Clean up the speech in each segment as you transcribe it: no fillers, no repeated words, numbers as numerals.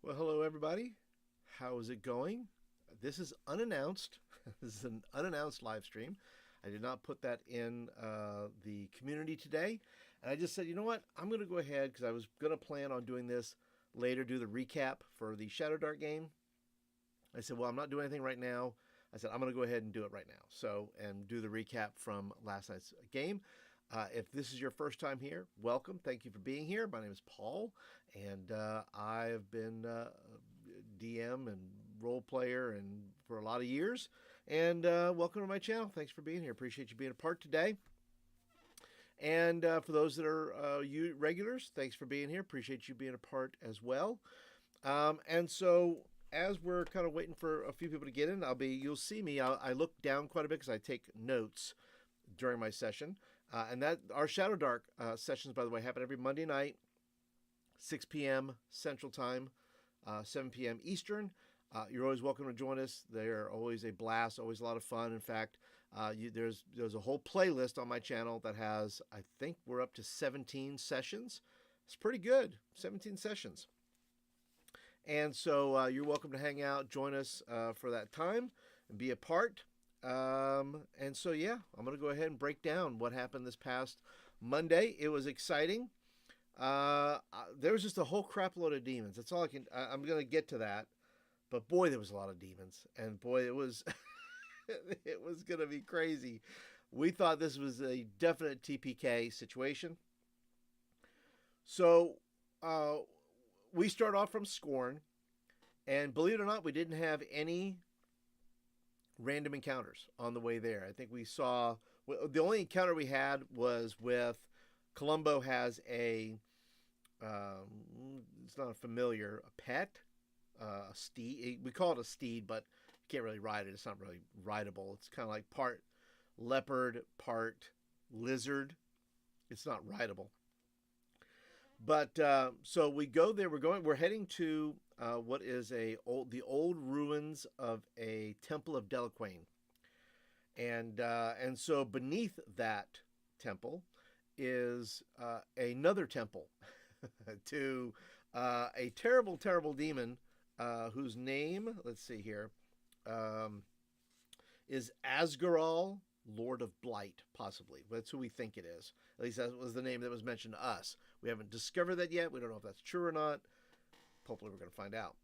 Well, hello everybody. How is it going? This is unannounced. This is an unannounced live stream. I did not put that in the community today. And I just said, you know what? I'm going to go ahead because I was going to plan on doing this later, do the recap for the Shadowdark game. I said, well, I'm not doing anything right now. I said, I'm going to go ahead and do it right now. So, and do the recap from last night's game. If this is your first time here, welcome. Thank you for being here. My name is Paul, and I've been DM and role player and for a lot of years. And welcome to my channel. Thanks for being here. Appreciate you being a part today. And for those that are you regulars, thanks for being here. Appreciate you being a part as well. And so as we're kind of waiting for a few people to get in, you'll see me. I look down quite a bit because I take notes during my session. And that our Shadowdark sessions, by the way, happen every Monday night, 6 p.m. Central Time, 7 p.m. Eastern. You're always welcome to join us. They're always a blast, always a lot of fun. In fact, there's a whole playlist on my channel that has, I think we're up to 17 sessions. It's pretty good, 17 sessions. And so you're welcome to hang out, join us for that time, and be a part. And so, yeah, I'm going to go ahead and break down what happened this past Monday. It was exciting. There was just a whole crap load of demons. That's all I'm going to get to that. But boy, there was a lot of demons. And boy, it was, it was going to be crazy. We thought this was a definite TPK situation. So, we start off from Scorn. And believe it or not, we didn't have any random encounters on the way there. I think we saw the only encounter we had was with Columbo has a it's not a familiar, a pet, a steed. We call it a steed, but you can't really ride it. It's not really rideable. It's kind of like part leopard, part lizard. It's not rideable. But so we go there. We're heading to what is the old ruins of a temple of Delaquain, and so beneath that temple is another temple to a terrible, terrible demon whose name, let's see here, is Asgaral, Lord of Blight, possibly. That's who we think it is. At least that was the name that was mentioned to us. We haven't discovered that yet. We don't know if that's true or not. Hopefully we're going to find out.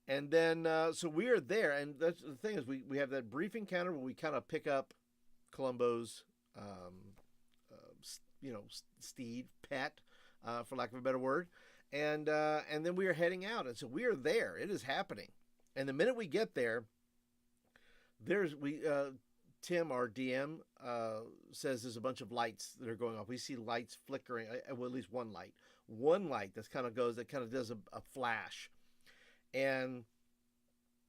And then, so we are there. And that's the thing is we have that brief encounter where we kind of pick up Columbo's, steed, pet, for lack of a better word. And then we are heading out. And so we are there. It is happening. And the minute we get there, Tim, our DM, says there's a bunch of lights that are going off. We see lights flickering, well, at least one light that kind of does a flash. And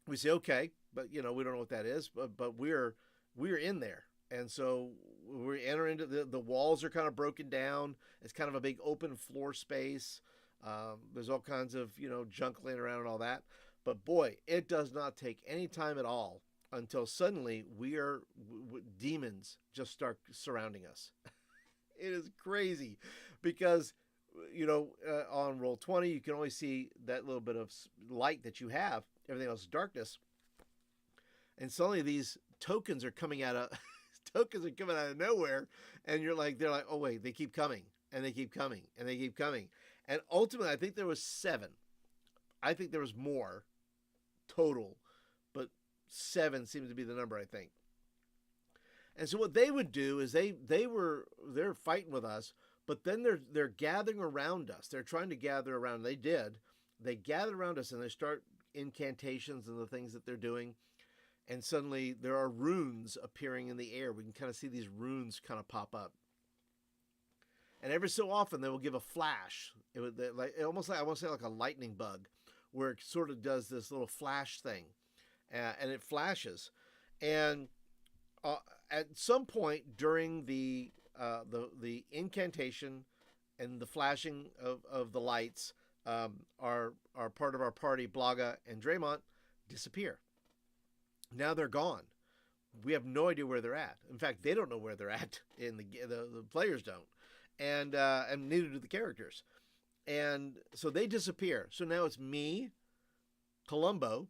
we say, okay, but we don't know what that is, but we're in there. And so we enter into the walls are kind of broken down. It's kind of a big open floor space. There's all kinds of, junk laying around and all that. But boy, it does not take any time at all until suddenly demons just start surrounding us. It is crazy because, on Roll20, you can only see that little bit of light that you have. Everything else is darkness. And suddenly these tokens are coming out of nowhere. And they're like, oh wait, they keep coming and they keep coming and they keep coming. And ultimately, I think there was 7. I think there was more total, but 7 seems to be the number, I think. And so what they would do is they're fighting with us, but then they're gathering around us. They're trying to gather around. They gather around us and they start incantations and the things that they're doing. And suddenly there are runes appearing in the air. We can kind of see these runes kind of pop up. And every so often they will give a flash. I want to say like a lightning bug, where it sort of does this little flash thing. And it flashes, and at some point during the incantation and the flashing of the lights, our part of our party, Blaga and Draymond, disappear. Now they're gone. We have no idea where they're at. In fact, they don't know where they're at. The players don't, and neither do the characters. And so they disappear. So now it's me, Columbo,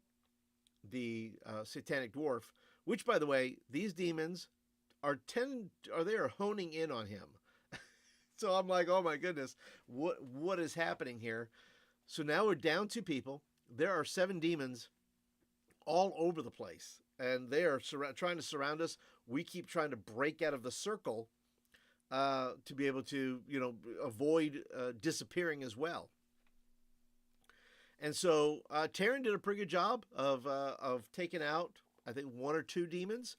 the satanic dwarf, which, by the way, these demons they are honing in on him. So I'm like, oh my goodness, what is happening here? So now we're down 2 people. There are 7 demons all over the place, and they are trying to surround us. We keep trying to break out of the circle to be able to, avoid disappearing as well. And so Taryn did a pretty good job of taking out, I think, 1 or 2 demons.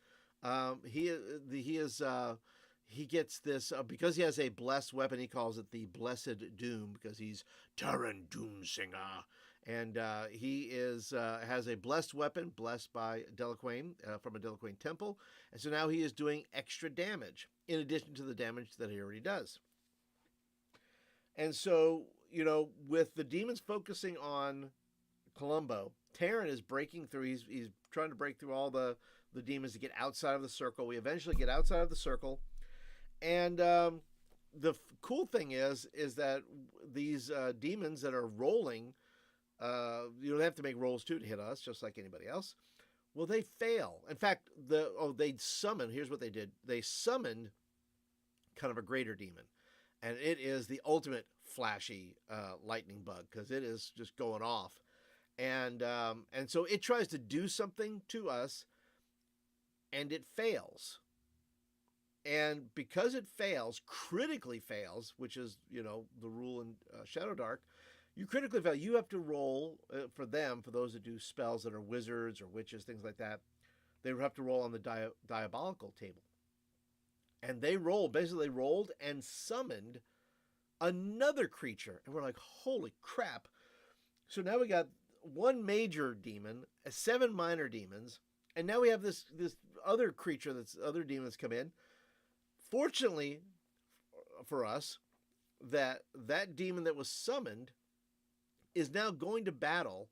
He gets this because he has a blessed weapon. He calls it the Blessed Doom because he's Taryn Doomsinger, and he has a blessed weapon, blessed by Delaquain from a Delaquain temple, and so now he is doing extra damage in addition to the damage that he already does. And so, with the demons focusing on Columbo, Taryn is breaking through. He's trying to break through all the demons to get outside of the circle. We eventually get outside of the circle, and the cool thing is that these demons that are rolling, you don't have to make rolls too to hit us, just like anybody else. Well, they fail. In fact, they summon. Here's what they did. They summoned kind of a greater demon. And it is the ultimate flashy lightning bug because it is just going off. And so it tries to do something to us, and it fails. And because it fails, critically fails, which is, the rule in Shadowdark, you critically fail. You have to roll for those that do spells that are wizards or witches, things like that. They have to roll on the diabolical table. And they rolled and summoned another creature. And we're like, holy crap. So now we got 1 major demon, 7 minor demons, and now we have this other creature other demons come in. Fortunately for us, that demon that was summoned is now going to battle.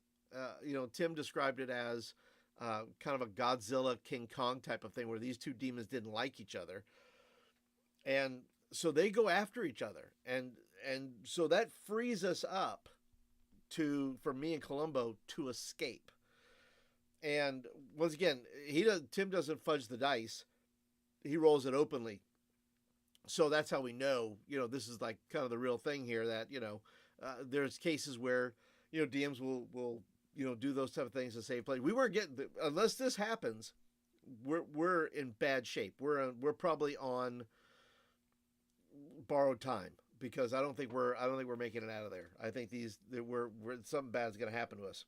Tim described it as kind of a Godzilla King Kong type of thing where these 2 demons didn't like each other. And so they go after each other. And so that frees us up for me and Columbo to escape. And once again, Tim doesn't fudge the dice. He rolls it openly. So that's how we know, this is like kind of the real thing here that, there's cases where, DMs will do those type of things to save play. We weren't getting, unless this happens, we're in bad shape. We're probably on borrowed time because I don't think we're making it out of there. I think something bad is going to happen to us.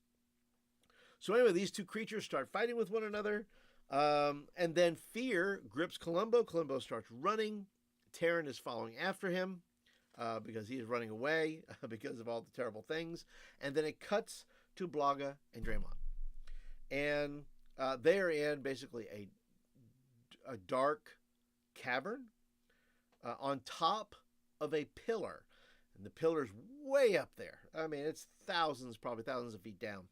So anyway, these 2 creatures start fighting with one another, and then fear grips Columbo. Columbo starts running. Taryn is following after him because he is running away because of all the terrible things. And then it cuts to Blaga and Draymond, and they are in basically a dark cavern on top of a pillar, and the pillar's way up there. I mean, it's probably thousands of feet down.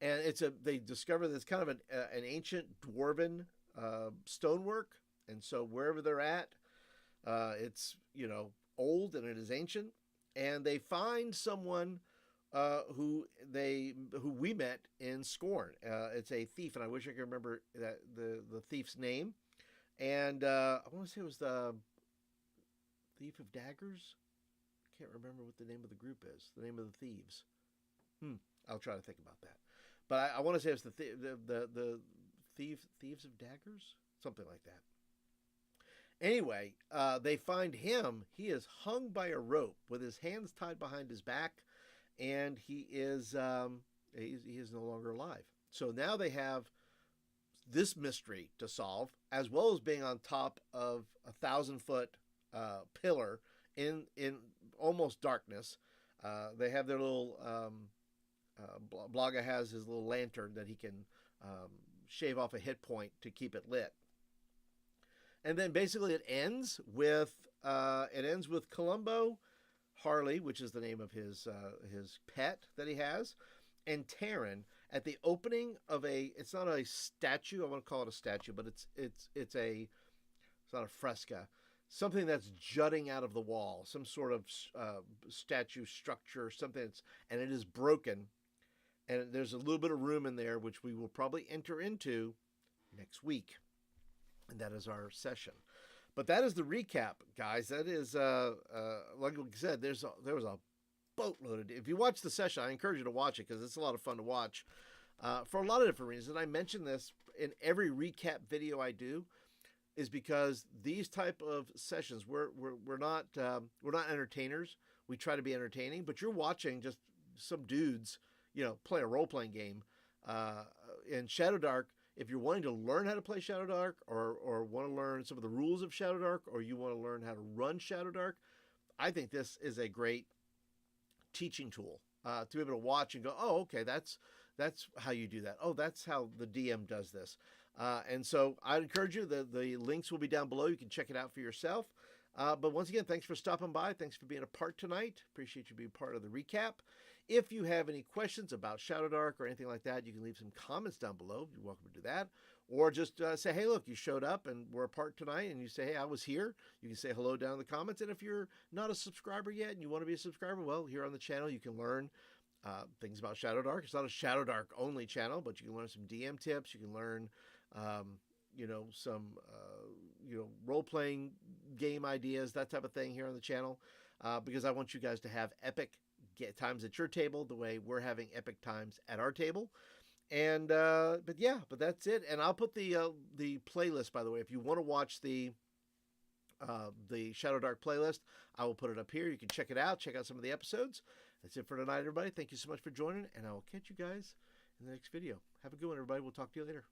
And they discover that it's kind of an ancient dwarven stonework, and so wherever they're at, it's old and it is ancient. And they find someone who we met in Scorn. It's a thief, and I wish I could remember the thief's name. And I want to say it was the Thief of Daggers. I can't remember what the name of the group is. The name of the thieves. I'll try to think about that. But I want to say it's the Thieves of Daggers, something like that. Anyway, they find him. He is hung by a rope with his hands tied behind his back, and he is no longer alive. So now they have this mystery to solve, as well as being on top of a 1,000-foot pillar in almost darkness. They have their little Blaga has his little lantern that he can shave off a hit point to keep it lit. And then basically it ends with Columbo, Harley, which is the name of his pet that he has, and Taryn at the opening of it's not a statue. I want to call it a statue, but it's not a fresca. Something that's jutting out of the wall, some sort of statue structure, something and it is broken. and there's a little bit of room in there, which we will probably enter into next week. And that is our session. But that is the recap, guys. That is, like I said, there was a boatload. If you watch the session, I encourage you to watch it because it's a lot of fun to watch for a lot of different reasons. And I mention this in every recap video I do, is because these type of sessions, we're not entertainers. We try to be entertaining, but you're watching just some dudes, play a role playing game. In Shadowdark, if you're wanting to learn how to play Shadowdark, or want to learn some of the rules of Shadowdark, or you want to learn how to run Shadowdark, I think this is a great teaching tool to be able to watch and go, oh, okay, that's how you do that. Oh, that's how the DM does this. And so I'd encourage you, the links will be down below. You can check it out for yourself. But once again, thanks for stopping by. Thanks for being a part tonight. Appreciate you being part of the recap. If you have any questions about Shadowdark or anything like that, you can leave some comments down below. You're welcome to do that. Or just say, hey, look, you showed up and we're a part tonight, and you say, hey, I was here. You can say hello down in the comments. And if you're not a subscriber yet and you want to be a subscriber, well, here on the channel, you can learn things about Shadowdark. It's not a Shadowdark only channel, but you can learn some DM tips. You can learn, some, role-playing game ideas, that type of thing here on the channel, because I want you guys to have epic times at your table the way we're having epic times at our table. And but that's it. And I'll put the playlist, by the way, if you want to watch the Shadowdark playlist, I will put it up here. You can check it out, check out some of the episodes. That's it for tonight, everybody. Thank you so much for joining, and I will catch you guys in the next video. Have a good one, everybody. We'll talk to you later.